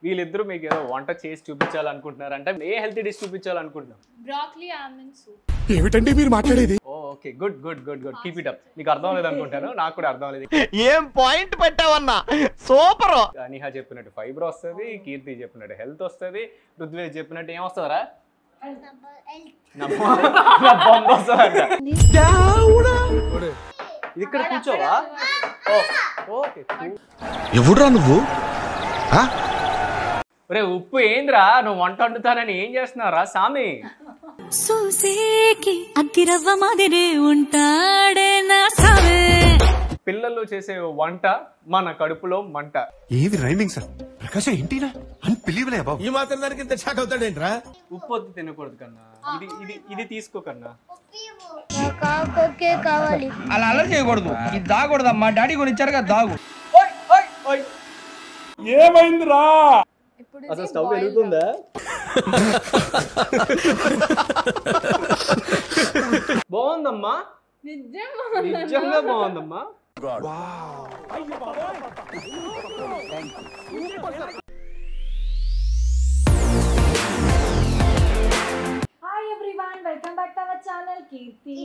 వీళ్ళిద్దరూ మీకు ఏదో వంట చేసి చూపించాలనుకుంటున్నారు అంటే ఏ హెల్తీ డిష్ చూపించాలనుకుంటున్నాం? Broccoli almond soup. ఏమిటండి మీరు మాట్లాడేది? Okay good good good good keep it up. మీకు అర్థం లేదు అనుకుంటాను, నాకు కూడా అర్థం లేదు. ఏం పాయింట్ పెట్టావన్నా, సూపర్. నిహా చెప్పినట్టు ఫైబర్ వస్తుంది, కీర్తి చెప్పినట్టు హెల్త్ వస్తుంది, రుద్వేష్ చెప్పినట్టు ఏం వస్తుందరా? ఇక్కడ కూర్చోవా? ఓకే. ఎవడురా నువ్వు? ఒరే ఉప్పు ఏంద్రా, నువ్వు వంట వండుతానని ఏం చేస్తున్నావురా సామి? పిల్లలు చేసే వంట మన కడుపులో మంట. ఏది రైమింగ్ సార్? ప్రకాశం ఏంటినా అన్బిలీవబుల్ అబౌ. ఈ మాత్రం దానికి ఇంత షాక్ అవుతాడేంట్రా? ఉప్పు వద్దు తినకూడదు కన్నా. ఇది తీసుకో కన్నా. అలా అలర్ చేయకూడదు, ఇది దాగకూడదు. మా డాడీ కొని ఇచ్చారు కదా, దాగు. ఏమైందిరా? అసలు స్టవ్ వెలుగుతుందా? బాగుందమ్మా, నిజంగా బాగుందమ్మా. Hi everyone, welcome back to our channel Keerthy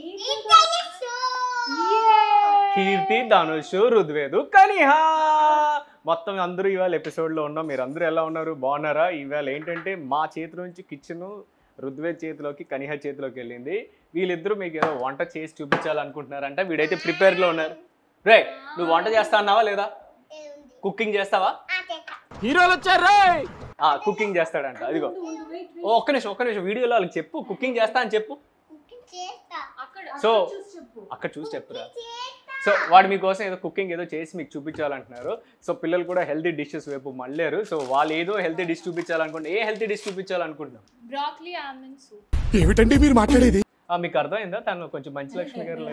Dhanush రుద్వేదు కనిహా. మొత్తం అందరూ ఇవాళ ఎపిసోడ్లో ఉన్నాం. మీరు అందరూ ఎలా ఉన్నారు? బాగున్నారా? ఇవాళ ఏంటంటే మా చేతి నుంచి కిచెన్ రుద్వేద్ చేతిలోకి కనిహా చేతిలోకి వెళ్ళింది. వీళ్ళిద్దరూ మీకు ఏదో వంట చేసి చూపించాలనుకుంటున్నారంట. వీడైతే ప్రిపేర్లో ఉన్నారు. రే, నువ్వు వంట చేస్తా అన్నావా లేదా? కుకింగ్ చేస్తావా? హీరోలు వచ్చారు. కుకింగ్ చేస్తాడంట. అదిగో ఒక్క నిమిషం వీడియోలో వాళ్ళకి చెప్పు, కుకింగ్ చేస్తా అని చెప్పు. సో అక్కడ చూసి చెప్పురా. సో వాడు మీకోసం ఏదో కుకింగ్ ఏదో చేసి మీకు చూపించాలంటున్నారు. సో పిల్లలు కూడా హెల్తీ డిషెస్ వైపు మళ్ళారు. సో వాళ్ళు ఏదో హెల్తీ డిష్ చూపించాలనుకుంటే ఏ హెల్తీ డిష్ చూపించాలనుకుంటున్నాం? Broccoli almond soup. ఏమిటండి మీరు మాట్లాడేది? మీకు అర్థమైందా? తను కొంచెం మంచి లక్ష్మి గారు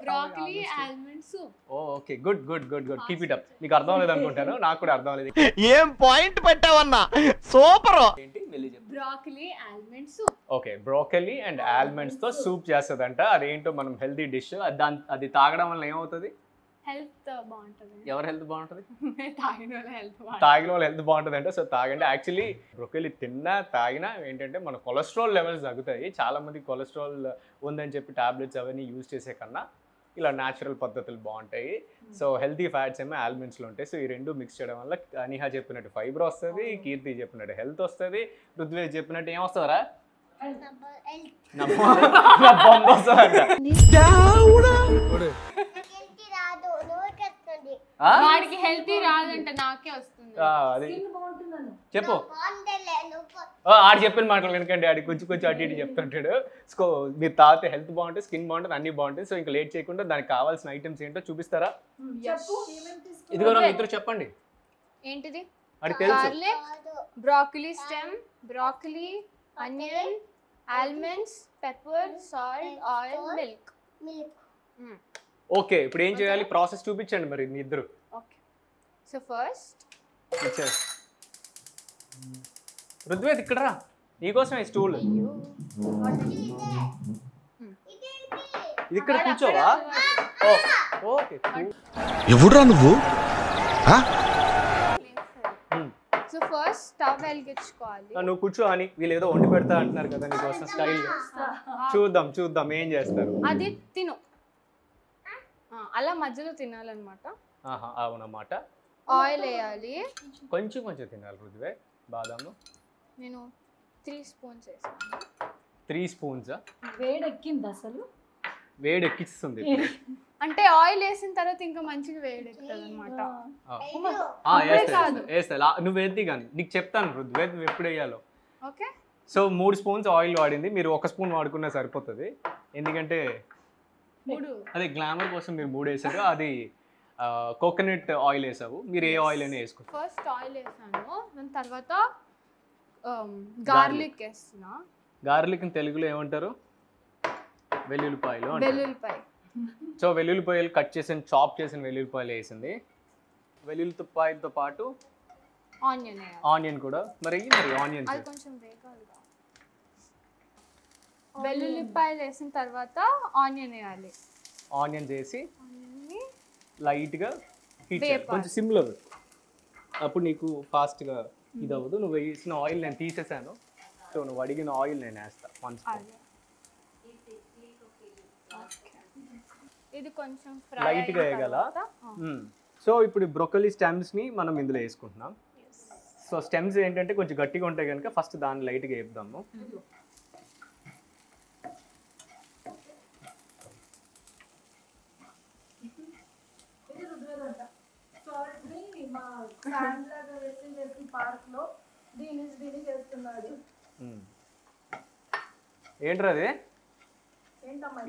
broccoli almond soup. Okay good good good good keep it up. మీకు అర్థం లేదు అనుకుంటాను, నాకు కూడా అర్థం లేదు. ఏం పాయింట్ పెట్టావన్నా, సూపర్. ఏంటి వెళ్ళి చెప్పు. Broccoli almond soup. Okay, broccoli and almonds తో సూప్ చేస్తుందంట. అదేంటో మనం హెల్తీ డిష్. అది తాగడం వల్ల ఏమవుతుంది? హెల్త్ బాగుంటుంది. ఎవరి హెల్త్ బాగుంటుంది? తాగిన వాళ్ళ హెల్త్ బాగుంటుంది. తాగిన వాళ్ళ హెల్త్ బాగుంటుంది అంటే. సో తాగండి. యాక్చువల్లీ బ్రోకలీ తిన్నా తాగినా ఏంటంటే మన కొలెస్ట్రాల్ లెవెల్స్ తగ్గుతాయి. చాలా మంది కొలెస్ట్రాల్ ఉందని చెప్పి టాబ్లెట్స్ అవన్నీ యూజ్ చేసే కన్నా ఇలా న్యాచురల్ పద్ధతులు బాగుంటాయి. సో హెల్తీ ఫ్యాట్స్ ఏమో ఆల్మండ్స్లో ఉంటాయి. సో ఈ రెండు మిక్స్ చేయడం వల్ల నిహా చెప్పినట్టు ఫైబర్ వస్తుంది, కీర్తి చెప్పినట్టు హెల్త్ వస్తుంది, రుద్వేష్ చెప్పినట్టు ఏం వస్తుందరా? వాడికి హెల్తీ రాదంట, నాకే వస్తుంది. అది చెప్పు. ఆడు చెప్పిన మాటలు ఎందుకంటే ఆడి కొంచెం అటు ఇటు చెప్తుంటాడు. సో మీరు తాగితే హెల్త్ బాగుంటుంది, స్కిన్ బాగుంటుంది, అన్ని బాగుంటుంది. సో ఇంకా లేట్ చేయకుండా దానికి కావాల్సిన ఐటమ్స్ ఏంటో చూపిస్తారా? ఇదిగో ఇద్దరు చెప్పండి. ఏంటిది? అది తెలుసు. Garlic, broccoli stem, broccoli, onion, almonds, pepper, salt, oil, milk. Okay, ఇప్పుడు ఏం చేయాలి? ప్రాసెస్ చూపించండి మరి మీ ఇద్దరు. ఓకే, సో ఫస్ట్ ఇచ్చారు. రుద్వేద్ ఇక్కడ రా, నీకోసం ఈ స్టూల్. ఇది ఇక్కడ కూర్చోవా? ఓకే. ఎవడురా నువ్వు? సో ఫస్ట్ స్టవ్ వెలిగించుకోవాలి. నువ్వు కూర్చో అని వీళ్ళు ఏదో వండి పెడతా అంటున్నారు కదా నీకోసం స్టైల్. చూద్దాం ఏం చేస్తారు. అది తిను, అలా మధ్యలో తినాలన్నమాట. అవునన్నమాట. ఆయిల్ వేయాలి, కొంచెం తినాలి రుద్వేద్. బాదాము నేను 3 స్పూన్స్ వేసాను. 3 స్పూన్సా? వేడెక్కింది అసలు. వేడెక్కిస్తుంది అంటే ఆయిల్ వేసిన తర్వాత ఇంకా మంచిగా వేడెక్కుతుంది అనమాట. వేస్తా. నువ్వు వేద్ది కానీ నీకు చెప్తాను రుద్వేద్ నువ్వు ఎప్పుడు వేయాలో. ఓకే. సో 3 స్పూన్స్ ఆయిల్ వాడింది. మీరు 1 స్పూన్ వాడుకున్నా సరిపోతుంది. ఎందుకంటే అదే గ్లామర్ కోసం మీరు 3 వేసారు. అది కోకోనట్ ఆయిల్ వేసావు. మీరు ఏ ఆయిల్ అయినా వేసుకో. ఫస్ట్ ఆయిల్ వేసాను, దాని తర్వాత గార్లిక్ వేస్తున్నా. గార్లిక్ తెలుగులో ఏమంటారు? వెల్లుల్లిపాయలు. వెల్లుల్లిపాయ. సో వెల్లుల్లిపాయలు కట్ చేసిన చాప్ చేసిన వెల్లుల్లిపాయలు వేసింది. వెల్లుల్లిపాయలతో పాటు ఆనియన్ కూడా. మరి ఆనియన్ అది కొంచెం వేగాలి. వెల్లుల్లిపాయలు వేసిన తర్వాత ఆనియన్ వేయాలి. ఆనియన్ చేసి లైట్గా హీట్ చేయాలి. కొంచెం సిమ్లో అప్పుడు నీకు ఫాస్ట్గా ఇది అవ్వదు, నువ్వు వేసిన ఆయిల్ నేను తీసేసాను. సో నువ్వు అడిగిన ఆయిల్ నేను వేస్తా 1 స్పూన్. ఇది కొంచెం ఫ్రై లైట్గా వేయగల. సో ఇప్పుడు బ్రొకలీ స్టెమ్స్ని మనం ఇందులో వేసుకుంటున్నాం. సో స్టెమ్స్ ఏంటంటే కొంచెం గట్టిగా ఉంటాయి కనుక ఫస్ట్ దాన్ని లైట్గా వేద్దాము. ఏంట్రా అది?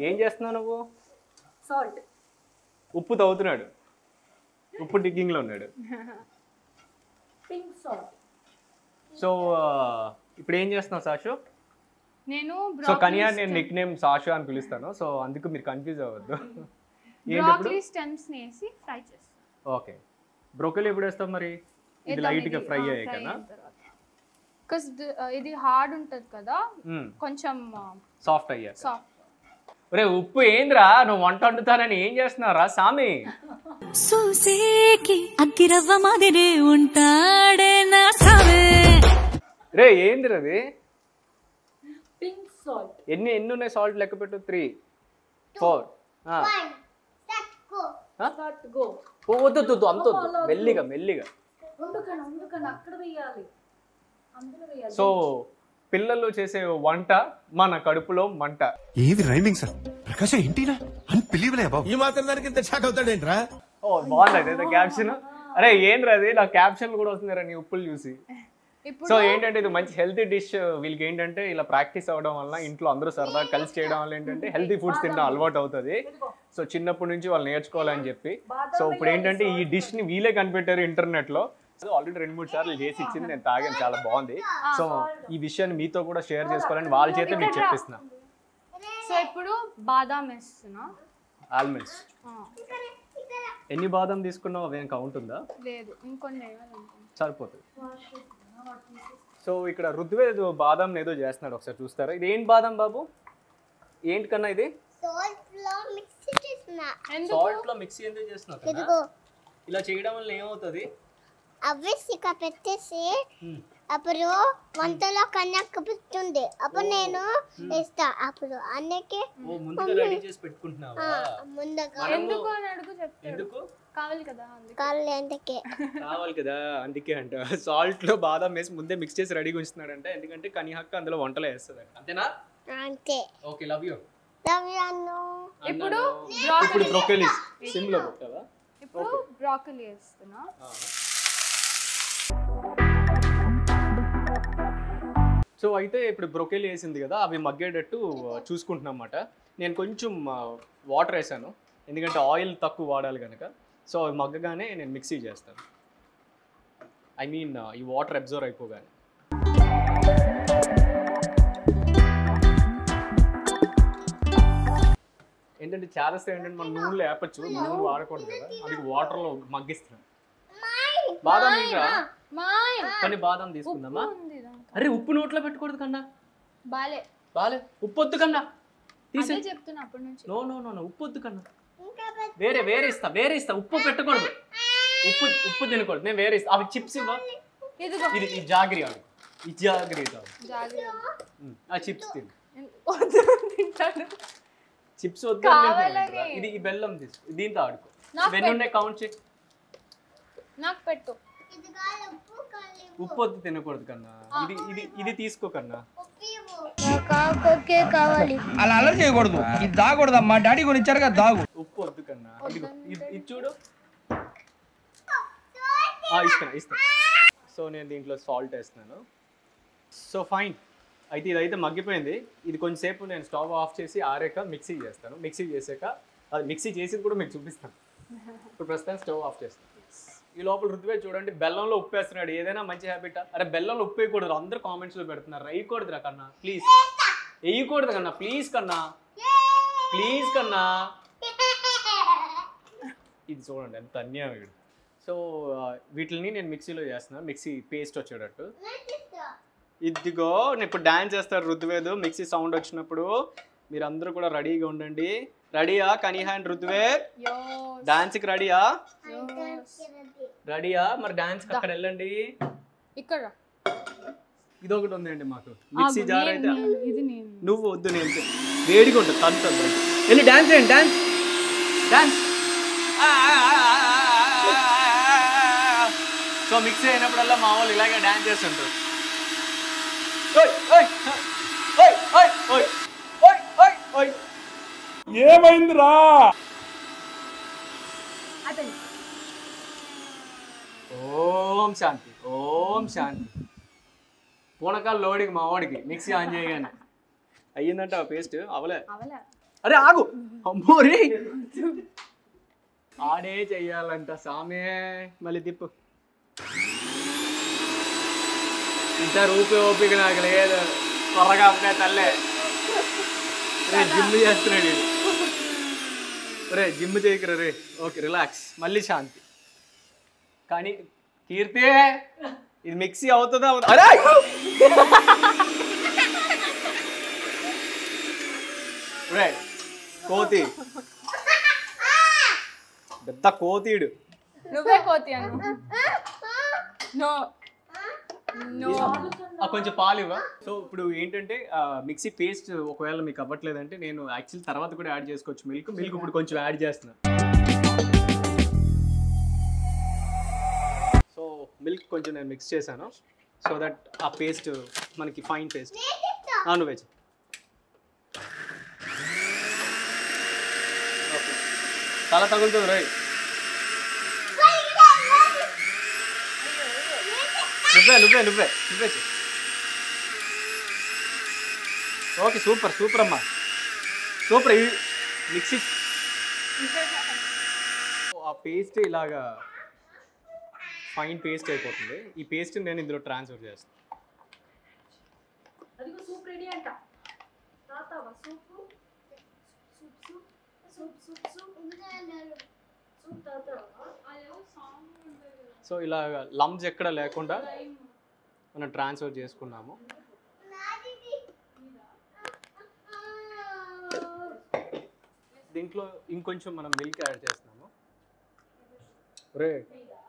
ఏం చేస్తున్నావు నువ్వు? సాల్ట్. ఉప్పు తవ్వుతున్నాడు, ఉప్పు డిగ్గింగ్లో ఉన్నాడు. Pink salt. సో ఇప్పుడు ఏం చేస్తున్నావు సాషు? నేను సో కనియా నేను నిక్ నేమ్ సాషు అని పిలుస్తాను, సో అందుకు మీరు కన్ఫ్యూజ్ అవ్వద్దు. బ్రోకలీ స్టెమ్స్ వేసి ఫ్రై చేస్తాను. ఓకే, బ్రోకలీ ఎప్పుడు వేస్తాం మరి? ఇది లైట్గా ఫ్రై అయ్యాయి కదా, బికాస్ ఇది హార్డ్ ఉంటుంది కదా, కొంచెం సాఫ్ట్ అయ్యాయి. సాఫ్ట్. ఒరే ఉప్పు ఏంద్రా, నువ్వు వంట వండుతానని ఏం చేస్తున్నారా సామి? సూసేకి అగ్గిరవ్వ మాదిరే ఉంటాడే నా సామే. రే ఏందిరా అది? Pink salt. ఎన్ని ఉన్నాయి సాల్ట్ లెక్క పెట్టు. 3 4 స్టార్ట్ గో. వద్దు అంత వద్దు, మెల్లిగా మెల్లిగా. ఉండుకన అక్కడ వేయాలి, అందులో వేయాలి. సో పిల్లలు చేసే వంట మన కడుపులో మంట. ఏది రైమింగ్ సార్? ప్రకాశ ఏంటినా అన్బిలీవబుల్ బాబు. ఈ మాత్రం దానికి ఇంత షాక్ అవుతాడేంట్రా? ఓ బాగుంది అయితే క్యాప్షన్. అరే ఏంద్రా అది, నా క్యాప్షన్ కూడా వస్తుందిరా నీ ఉప్పులు చూసి. సో ఏంటంటే ఇది మంచి హెల్తీ డిష్. వీళ్ళకి ఏంటంటే ఇలా ప్రాక్టీస్ అవ్వడం వల్ల, ఇంట్లో అందరూ సరదాగా కలిసి చేయడం వల్ల ఏంటంటే హెల్తీ ఫుడ్స్ తినడం అలవాటు అవుతుంది. సో చిన్నప్పటి నుంచి వాళ్ళు నేర్చుకోవాలని చెప్పి. సో ఇప్పుడు ఏంటంటే ఈ డిష్ని వీళ్ళే కనిపెట్టారు ఇంటర్నెట్లో. సో ఆల్రెడీ 2-3 సార్లు చేసి ఇచ్చింది, నేను తాగాను, చాలా బాగుంది. సో ఈ విషయాన్ని మీతో కూడా షేర్ చేసుకోవాలని వాళ్ళ చేతే మీకు చెప్పిస్తున్నా. సో ఇప్పుడు బాదాం వేస్తున్నా. ఆల్మండ్స్ ఎన్ని బాదం తీసుకున్నావు అవేం కౌంట్ ఉందా? లేదు, ఇంకొన్ని వేయాలనుకుంటున్నా. సరిపోతుంది. సో ఇక్కడ రుద్వేద్ బాదం ఏదో చేస్తున్నాడు, ఒకసారి చూస్తారా? ఇది ఏంటి బాదం బాబు? ఏంటి కన్నా ఇది? సాల్ట్ లో మిక్సీ ఎందుకు చేస్తున్నావు? ఇలా చేయడం వల్ల ఏమవుతుంది? అవ్వేసిక పెట్టేసి అప్పుడు వంటలో కన్యాక పెట్టుంది, అప్పుడు నేను వేస్తా. అప్పుడు అన్నకే ముందుగా రెడీ చేసి పెట్టుకుంటున్నావా? ముందుగా ఎందుకు అని అడుగు చెప్తాను. ఎందుకు కావాలి కదా, కావాలి కదా అందుకే అంట. సాల్ట్ లో బాదం వేసి ముందే మిక్స్ చేసి రెడీగా ఉంచుతున్నాడంట, ఎందుకంటే కనిహక్క అందులో వంటలో వేస్తుంది. అంతేనా? అంతే. Okay, love you. ఇప్పుడు బ్రోకలీ సిమ్ లో పెట్టావా? ఇప్పుడు బ్రోకలీ వేస్తున్నా. సో అయితే ఇప్పుడు బ్రోకలీ వేసింది కదా, అవి మగ్గేటట్టు చూసుకుంటున్నాం అన్నమాట. నేను కొంచెం వాటర్ వేసాను, ఎందుకంటే ఆయిల్ తక్కువ వాడాలి కనుక. సో అవి మగ్గగానే నేను మిక్సీ చేస్తాను. ఐ మీన్ ఈ వాటర్ అబ్జర్వ్ అయిపోగానే. ఏంటంటే చాలా ఏంటంటే మనం నూనెలో వేపచ్చు, నూనె వాడకూడదు కదా, అది వాటర్లో మగ్గిస్తున్నాం. బాదం ఇంకా కానీ బాదం తీసుకుందామా? అరే ఉప్పు నోట్లో పెట్టకూడదు కన్నా. బాలే ఉప్పు వద్దు కన్నా, తీసే చెప్తున్నా అప్పటి నుంచి. నో నో నో ఉప్పు వద్దు కన్నా, వేరే ఇస్తా. ఉప్పు పెట్టకూడదు, ఉప్పు తినకూడదు. నేను వేరే ఇస్తా. అవి చిప్స్ ఇవ్వ. ఇది ఈ జాగ్రీ ఆడు, ఈ జాగ్రీ ఆ చిప్స్ తిను. చిప్స్ వద్దు. ఇది ఈ బెల్లం తీసుకో, దీంతో ఆడుకో. ఇవన్నీ ఉన్నాయి కౌంట్ చేయి. నాకు పెట్టు. ఉప్పు వద్దు, తినకూడదు కన్నా. ఇది తీసుకో కన్నా. అలా అల్లరి చేయకూడదు, ఇది దాగకూడదు. మా డాడీ కొని ఇచ్చారు కదా, దాగు. ఉప్పు వద్దు కన్నా. ఇది చూడు, ఇస్తా. సో నేను దీంట్లో సాల్ట్ వేస్తున్నాను. సో ఫైన్, అయితే ఇదైతే మగ్గిపోయింది. ఇది కొంచెంసేపు నేను స్టవ్ ఆఫ్ చేసి ఆరాక మిక్సీ చేస్తాను. మిక్సీ చేసాక అది మిక్సీ చేసింది కూడా మీకు చూపిస్తాను. ఇప్పుడు ప్రస్తుతం స్టవ్ ఆఫ్ చేస్తాను. ఈ లోపల రుద్వేద్ చూడండి బెల్లంలో ఉప్పు వేస్తున్నాడు. ఏదైనా మంచి హ్యాబిటా? అరే బెల్లంలో ఉప్పు వేయకూడదు, అందరూ కామెంట్స్లో పెడుతున్నారు. వేయకూడదురా కన్నా, ప్లీజ్ వేయకూడదు కన్నా, ప్లీజ్ కన్నా. ఇది చూడండి ఎంత అన్యాయం వీడు. సో వీటిని నేను మిక్సీలో చేస్తున్నాను, మిక్సీ పేస్ట్ వచ్చేటట్టు. ఇదిగో నేను ఇప్పుడు డాన్స్ చేస్తాడు రుద్వేద్. మిక్సీ సౌండ్ వచ్చినప్పుడు మీరు అందరూ కూడా రెడీగా ఉండండి. రెడీయా కనిహా అండ్ రుద్వేద్? డాన్స్కి రెడీయా? మరి డాన్స్కి అక్కడ వెళ్ళండి. ఇక్కడ ఇదొకటి ఉందండి మాకు మిక్సీ జార్ అయితే ఇది నేను నువ్వు వద్దు నేను వేడిగా ఉంటుంది తంతుంది వెళ్ళి డాన్స్ చేయండి డాన్స్ డాన్స్ సో మిక్సీ అయినప్పుడల్లా మా వాళ్ళు ఇలాగే డాన్స్ చేస్తుంటారు ఏమైందిరా? ఓం శాంతి ఓం శాంతి పూనకాలు లోడికి మా వాడికి మిక్సీ ఆన్ చేయగానే అయ్యిందంటే ఆ పేస్ట్ అవలే అరే ఆగు అమ్మోరి ఆడే చెయ్యాలంట సామే మళ్ళీ తిప్పు ఇంత రూపే ఓపిక నాకు లేదు త్వరగా అప్పుడే తల్లే రే జిమ్ చేస్తున్నాడు రే జిమ్ చేయకరా రే ఓకే రిలాక్స్ మళ్ళీ శాంతి కానీ కీర్తి ఇది మిక్సీ అవుతుందా అరే రే కోతి పెద్ద కోతీడు నువ్వే కోతి అను నో నో కొంచెం పాలు ఇవ్వ సో ఇప్పుడు ఏంటంటే మిక్సీ పేస్ట్ ఒకవేళ మీకు అవ్వట్లేదంటే నేను యాక్చువల్లీ తర్వాత కూడా యాడ్ చేసుకోవచ్చు మిల్క్ ఇప్పుడు కొంచెం యాడ్ చేస్తున్నా సో మిల్క్ కొంచెం నేను మిక్స్ చేశాను సో దట్ ఆ పేస్ట్ మనకి ఫైన్ పేస్ట్ నువ్వే ఓకే చాలా తగులుతుంది రై నువ్వే ఓకే సూపర్ అమ్మా సూపర్ మిక్సీ ఆ పేస్ట్ ఇలాగా ఫైన్ పేస్ట్ అయిపోతుంది ఈ పేస్ట్ నేను ఇందులో ట్రాన్స్ఫర్ చేస్తాను అదిగో సూప్ రెడీ అంట తాతావా సూప్ తాతావా సో ఇలా లమ్స్ ఎక్కడ లేకుండా మనం ట్రాన్స్ఫర్ చేసుకున్నాము దీంట్లో ఇంకొంచెం మనం మిల్క్ యాడ్ చేస్తున్నాము రే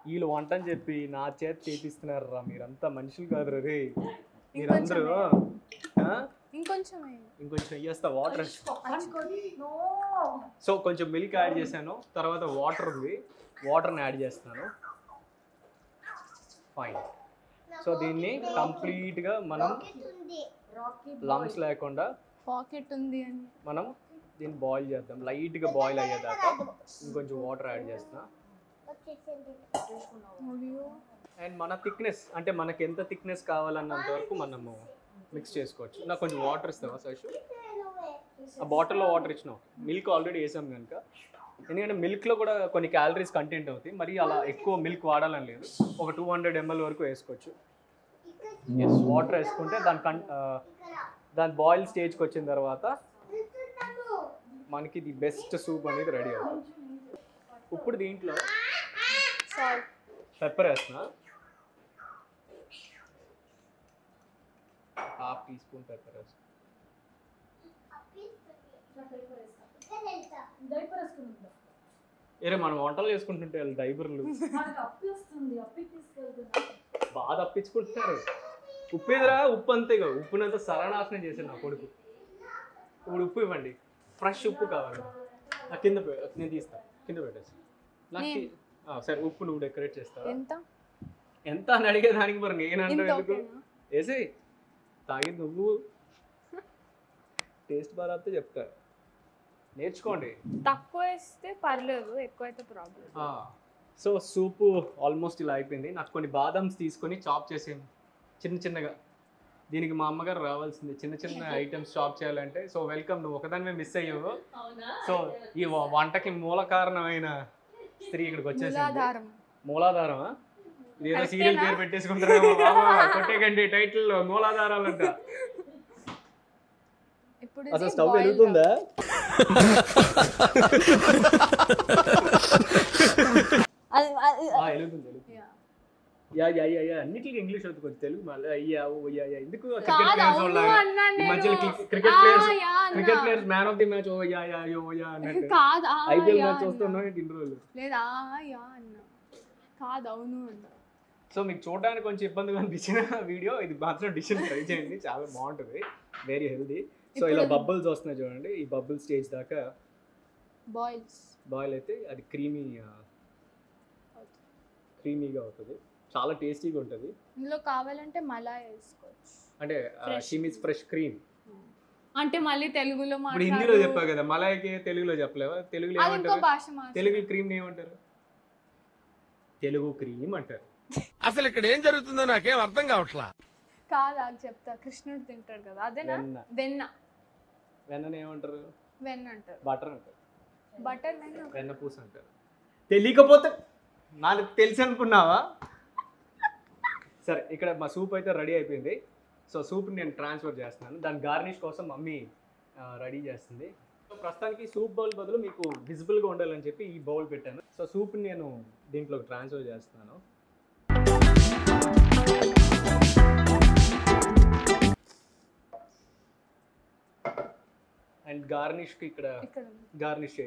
వీళ్ళు వంట అని చెప్పి నా చేతి చేపిస్తున్నారు రా మీరంతా మనుషులు కాదు రే మీరందరూ ఇంకొంచెం వేస్తా వాటర్ సో కొంచెం మిల్క్ యాడ్ చేశాను తర్వాత వాటర్ ఉంది వాటర్ని యాడ్ చేస్తున్నాను ఫైన్ సో దీన్ని కంప్లీట్గా మనం లమ్స్ లేకుండా పాకెట్ ఉంది అని మనం దీన్ని బాయిల్ చేద్దాం లైట్గా బాయిల్ అయ్యేదాకా ఇంకొంచెం వాటర్ యాడ్ చేస్తున్నా అండ్ మన థిక్నెస్ అంటే మనకి ఎంత థిక్నెస్ కావాలన్నంత వరకు మనము మిక్స్ చేసుకోవచ్చు నాకు కొంచెం వాటర్ ఇస్తావా శశు ఆ బాటిల్లో వాటర్ ఇచ్చినావు మిల్క్ ఆల్రెడీ వేసాం కనుక ఎందుకంటే మిల్క్లో కూడా కొన్ని క్యాలరీస్ కంటెంట్ అవుతాయి మరి అలా ఎక్కువ మిల్క్ వాడాలని లేదు ఒక 200 ml వరకు వేసుకోవచ్చు ఎస్ వాటర్ వేసుకుంటే దాని బాయిల్ స్టేజ్కి వచ్చిన తర్వాత మనకి ది బెస్ట్ సూప్ అనేది రెడీ అవుతుంది ఇప్పుడు దీంట్లో పెప్పర్ వేస్తున్నా ½ టీస్పూన్ పెప్పర్ వేస్తున్నా ఏరే మనం వంటలు చేసుకుంటుంటే డైపర్లు బాగా తప్పించుకుంటున్నారు ఉప్పు ఎదురా ఉప్పు అంతేగా ఉప్పునంతా సరనాశనం చేశాను నా కొడుకు ఇప్పుడు ఉప్పు ఇవ్వండి ఫ్రెష్ ఉప్పు కావాలి నాకు నేను తీస్తా కింద పెట్టేసి నాకు సరే ఉప్పు నువ్వు డెకరేట్ చేస్తావా ఎంత అని అడిగేదానికి మరి నేనంటే ఎందుకు వేసి తాగింది నువ్వు టేస్ట్ బాగా చెప్తా నేర్చుకోండి తక్కువ వేస్తే పర్లేదు ఎక్కువ అయితే ప్రాబ్లం సో సూపు ఆల్మోస్ట్ ఇలా అయిపోయింది నాకు కొన్ని బాదమ్స్ తీసుకొని చాప్ చేసాము చిన్నగా దీనికి మా అమ్మగారు రావాల్సింది చిన్న ఐటమ్స్ చాప్ చేయాలంటే సో వెల్కమ్ నువ్వు ఒకదానివే మిస్ అయ్యావు సో ఈ వంటకి మూల కారణమైన స్త్రీ ఇక్కడికి వచ్చేసింది మూలాధారమా ఏదో సీరియల్ పేరు పెట్టేసుకుంటారేమో కొట్టేకండి టైటిల్లో మూలాధారాలంట అసలు స్టవ్ వెలుగుతుందా వెలుగుతుంది అన్నిటికీ ఇంగ్లీష్ అవుతుంది కొంచెం తెలుగు మళ్ళీ ఎందుకు cricket players man of the match అన్నట్టు ఐపీఎల్ మ్యాచ్ చూస్తున్నావు ఇన్ని రోజులు లేదా కాదు అవును అన్న సో మీకు చూడడానికి కొంచెం ఇబ్బందిగా అనిపించిన వీడియో ఇది మాత్రం డిష్ ట్రై చేయండి, చాలా బాగుంటుంది, వెరీ హెల్దీ. సో ఇలా బబుల్స్ వస్తున్నాయి చూడండి, ఈ బబుల్ స్టేజ్ దాకా బాయిల్ అయితే అది క్రీమీగా అవుతుంది, చాలా టేస్టీగా ఉంటుంది. ఇందులో కావాలంటే మలాయ్ వేసుకోవచ్చు, అంటే షీమీస్ ఫ్రెష్ క్రీమ్. అంటే మళ్ళీ తెలుగులో ఇప్పుడు హిందీలో చెప్పా కదా, మలాయికి తెలుగులో చెప్పలేవా? తెలుగులో ఏమంటారు? తెలుగు క్రీమ్ ఏమంటారు? తెలుగు క్రీమ్ అంటారు. అసలు ఇక్కడ ఏం జరుగుతుందో నాకేం అర్థం కావట్లా. కాదా చెప్తా, కృష్ణుడు తింటాడు కదా, అదేనా? వెన్న. వెన్నని ఏమంటారు? వెన్న అంటారు. బటర్ అంటారు. బటర్ వెన్న పూస అంటారు. తెలియకపోతే నాకు తెలిసి అనుకున్నావా? సరే, ఇక్కడ మా సూప్ అయితే రెడీ అయిపోయింది. సో సూప్ని నేను ట్రాన్స్ఫర్ చేస్తున్నాను, దాని గార్నిష్ కోసం మమ్మీ రెడీ చేస్తుంది. సో ప్రస్తుతానికి సూప్ బౌల్ బదులు మీకు విజిబుల్గా ఉండాలని చెప్పి ఈ బౌల్ పెట్టాను. సో సూప్ని నేను దీంట్లోకి ట్రాన్స్ఫర్ చేస్తున్నాను. అండ్ గార్నిష్కి ఇక్కడ గార్నిష్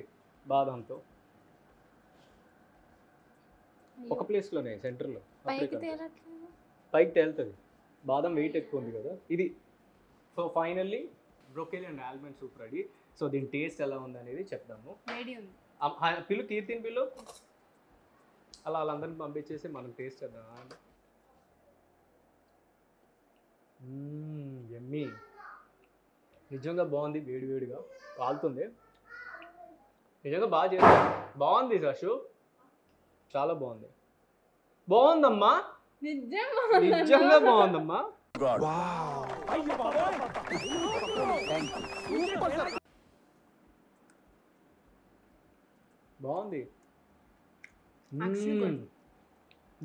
బాదంతో ఒక ప్లేస్లోనే సెంటర్లో పైకి తేలుతుంది, బాదం వెయిట్ ఎక్కువ ఉంది కదా ఇది. So finally broccoli and almond soup ready. So దీని టేస్ట్ ఎలా ఉంది అనేది చెప్దాము. పిల్లు కీర్తిని పిల్లు అలా వాళ్ళందరినీ పంపించేసి మనం టేస్ట్ చేద్దాం. యమ్మీ, నిజంగా బాగుంది, వేడివేడిగా కాలుతుంది, నిజంగా బాగా చేస్తుంది, బాగుంది శశు, చాలా బాగుంది. బాగుందమ్మా, నిజంగా బాగుందమ్మా. బాగుంది,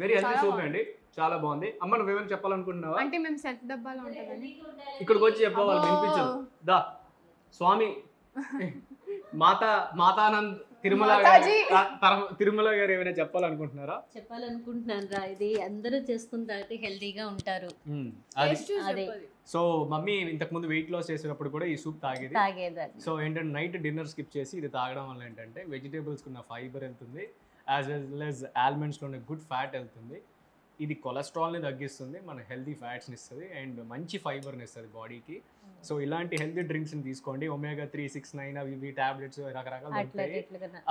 వెరీ హెల్తీ సూప్ అండి, చాలా బాగుంది. అమ్మ నువ్వేమైనా చెప్పాలనుకుంటున్నావా? అంటే మేము సెట్ డబ్బాలో ఉంటుందని ఇక్కడికి వచ్చి చెప్పవాలి, వినిపించదు. దా స్వామి మాతానంద్ తిరుమల గారు ఏమైనా చెప్పాలనుకుంటున్నారా? చెప్పాలనుకుంటున్నాను రా, ఇది అందరూ చేసుకున్న తర్వాత హెల్తీగా ఉంటారు. అదే. సో మమ్మీ ఇంతకు ముందు వెయిట్ లాస్ చేసేటప్పుడు కూడా ఈ సూప్ తాగేది. సో ఏంటంటే నైట్ డిన్నర్ స్కిప్ చేసి ఇది తాగడం వల్ల ఏంటంటే వెజిటేబుల్స్ ఉన్న ఫైబర్ వెళ్తుంది, యాజ్ వెల్ యాజ్ ఆల్మండ్స్లో ఉన్న గుడ్ ఫ్యాట్ వెళ్తుంది. ఇది కొలెస్ట్రాల్ని తగ్గిస్తుంది, మన హెల్తీ ఫ్యాట్స్ని ఇస్తుంది అండ్ మంచి ఫైబర్ని ఇస్తుంది బాడీకి. సో ఇలాంటి హెల్తీ డ్రింక్స్ని తీసుకోండి. ఒమేగా 3, 6, 9 అవి టాబ్లెట్స్ రకరకాలు ఉంటాయి,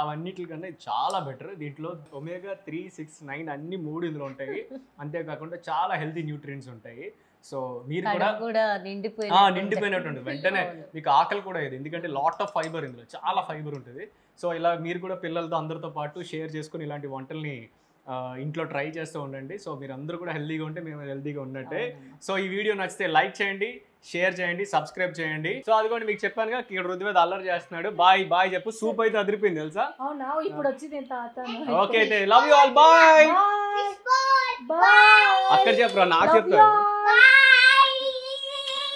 అవన్నిటికన్నా ఇది చాలా బెటర్. దీంట్లో ఒమేగా 3, 6, 9 అన్ని 3 ఇందులో ఉంటాయి. అంతేకాకుండా చాలా హెల్తీ న్యూట్రియంట్స్ ఉంటాయి. సో మీరు కూడా నిండిపోయినట్టు ఉంటుంది, వెంటనే మీకు ఆకలి కూడా అయ్యేది, ఎందుకంటే లాట్ ఆఫ్ ఫైబర్ ఇందులో, చాలా ఫైబర్ ఉంటుంది. సో ఇలా మీరు కూడా పిల్లలతో అందరితో పాటు షేర్ చేసుకుని ఇలాంటి వంటల్ని ఇంట్లో ట్రై చేస్తూ ఉండండి. సో మీరు అందరూ కూడా హెల్దీగా ఉంటే మేము హెల్దీగా ఉన్నట్టే. సో ఈ వీడియో నచ్చితే లైక్ చేయండి, షేర్ చేయండి, సబ్స్క్రైబ్ చేయండి. సో అదిగోండి మీకు చెప్పానుగా, ఇక్కడ రుద్వేద్ అల్లరి చేస్తున్నాడు. బాయ్ బాయ్ చెప్పు. సూప్ అయితే అదిరిపోయింది తెలుసా? ఓకే అయితే లవ్ యూ ఆల్, బాయ్. అక్కడ చెప్పరా, నాకు చెప్తాను.